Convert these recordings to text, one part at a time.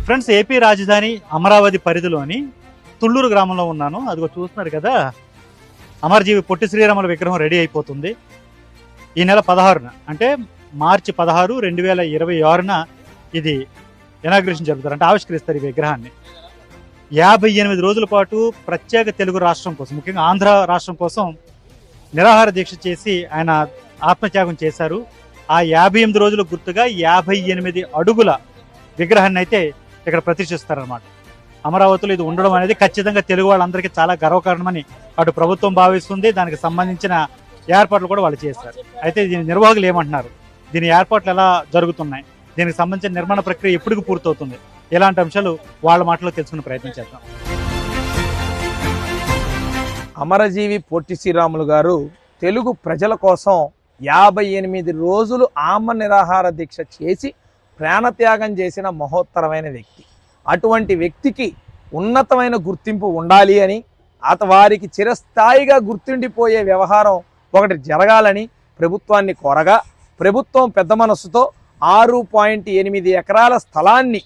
Friends, AP రాజధాని అమరావతి పరిధిలోని తుళ్ళూరు గ్రామంలో ఉన్నాను. అదిగో చూస్తున్నారు కదా, అమరజీవి పొట్టి శ్రీరాముల విగ్రహం రెడీ అయిపోతుంది. ఈ నెల 16న అంటే మార్చి 16, 2026న ఇది ఇనాగ్రేషన్ జరుగుతారు, అంటే ఆవిష్కరిస్తారు ఈ విగ్రహాన్ని. 58 రోజుల పాటు ప్రత్యేక తెలుగు రాష్ట్రం కోసం, ముఖ్యంగా ఆంధ్ర రాష్ట్రం కోసం నిరాహార దీక్ష చేసి ఆయన ఆత్మత్యాగం చేశారు. ఆ 58 రోజుల గుర్తుగా 58 అడుగుల విగ్రహాన్ని అయితే ఇక్కడ ప్రతిష్ఠిస్తారనమాట. అమరావతిలో ఇది ఉండడం అనేది ఖచ్చితంగా తెలుగు వాళ్ళందరికీ చాలా గర్వకారణమని అటు ప్రభుత్వం భావిస్తుంది. దానికి సంబంధించిన ఏర్పాట్లు కూడా వాళ్ళు చేస్తారు. అయితే దీని నిర్వాహకులు ఏమంటున్నారు, దీని ఏర్పాట్లు ఎలా జరుగుతున్నాయి, దీనికి సంబంధించిన నిర్మాణ ప్రక్రియ ఎప్పటికి పూర్తవుతుంది, ఇలాంటి అంశాలు వాళ్ళ మాటలో తెలుసుకునే ప్రయత్నం చేద్దాం. అమరజీవి పొట్టి శ్రీరాములు గారు తెలుగు ప్రజల కోసం 58 రోజులు ఆమ నిరాహార దీక్ష చేసి ప్రాణత్యాగం చేసిన మహోత్తరమైన వ్యక్తి. అటువంటి వ్యక్తికి ఉన్నతమైన గుర్తింపు ఉండాలి అని, వారికి చిరస్థాయిగా గుర్తుండిపోయే వ్యవహారం ఒకటి జరగాలని ప్రభుత్వాన్ని కోరగా, ప్రభుత్వం పెద్ద మనస్సుతో 6.8 ఎకరాల స్థలాన్ని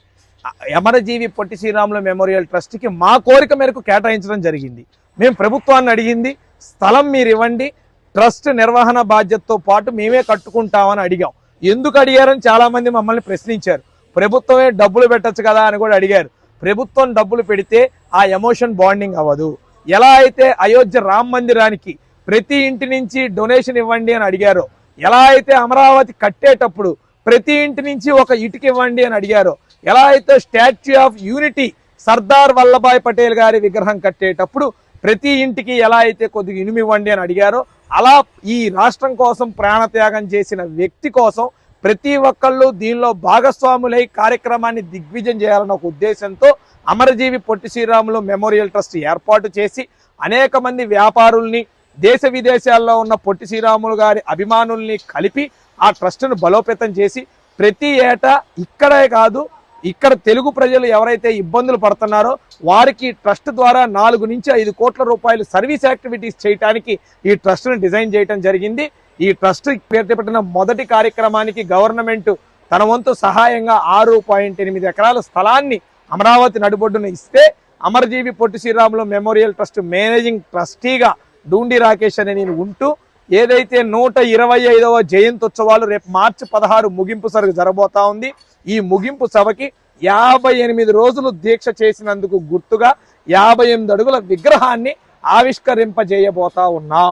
అమరజీవి పొట్టి శ్రీరాములు మెమోరియల్ ట్రస్ట్కి మా కోరిక మేరకు కేటాయించడం జరిగింది. మేము ప్రభుత్వాన్ని అడిగింది, స్థలం మీరు ఇవ్వండి, ట్రస్ట్ నిర్వహణ బాధ్యతతో పాటు మేమే కట్టుకుంటామని అడిగాం. ఎందుకు అడిగారని చాలామంది మమ్మల్ని ప్రశ్నించారు. ప్రభుత్వమే డబ్బులు పెట్టచ్చు కదా అని కూడా అడిగారు. ప్రభుత్వం డబ్బులు పెడితే ఆ ఎమోషన్ బాండింగ్ అవ్వదు. ఎలా అయితే అయోధ్య రామ మందిరానికి ప్రతి ఇంటి నుంచి డొనేషన్ ఇవ్వండి అని అడిగారో, ఎలా అయితే అమరావతి కట్టేటప్పుడు ప్రతి ఇంటి నుంచి ఒక ఇటుక ఇవ్వండి అని అడిగారో, ఎలా అయితే statue of unity Sardar Vallabhbhai Patel గారి విగ్రహం కట్టేటప్పుడు ప్రతి ఇంటికి ఎలా అయితే కొద్దిగా ఇనుము ఇవ్వండి అని అడిగారో, అలా ఈ రాష్ట్రం కోసం ప్రాణత్యాగం చేసిన వ్యక్తి కోసం ప్రతి ఒక్కళ్ళు దీనిలో భాగస్వాములై కార్యక్రమాన్ని దిగ్విజయం చేయాలన్న ఒక ఉద్దేశంతో అమరజీవి పొట్టి శ్రీరాములు మెమోరియల్ ట్రస్ట్ ఏర్పాటు చేసి అనేక మంది వ్యాపారుల్ని, దేశ విదేశాల్లో ఉన్న పొట్టి శ్రీరాములు గారి అభిమానుల్ని కలిపి ఆ ట్రస్ట్ను బలోపేతం చేసి ప్రతి ఏటా ఇక్కడే కాదు, ఇక్కడ తెలుగు ప్రజలు ఎవరైతే ఇబ్బందులు పడుతున్నారో వారికి ట్రస్ట్ ద్వారా 4 నుంచి 5 కోట్ల రూపాయలు సర్వీస్ యాక్టివిటీస్ చేయడానికి ఈ ట్రస్ట్ను డిజైన్ చేయడం జరిగింది. ఈ ట్రస్ట్ పెట్టిన మొదటి కార్యక్రమానికి గవర్నమెంట్ తన వంతు సహాయంగా 6.8 ఎకరాల స్థలాన్ని అమరావతి నడిబొడ్డును ఇస్తే, Amarajeevi Potti Sriramulu memorial trust managing ట్రస్టీగా డూండి రాకేష్ అని నేను ఉంటూ, ఏదైతే 125వ జయంత్యుత్సవాలు రేపు మార్చి 16 ముగింపు సభ జరగబోతా ఉంది. ఈ ముగింపు సభకి 58 రోజులు దీక్ష చేసినందుకు గుర్తుగా 58 అడుగుల విగ్రహాన్ని ఆవిష్కరింపజేయబోతా ఉన్నాం.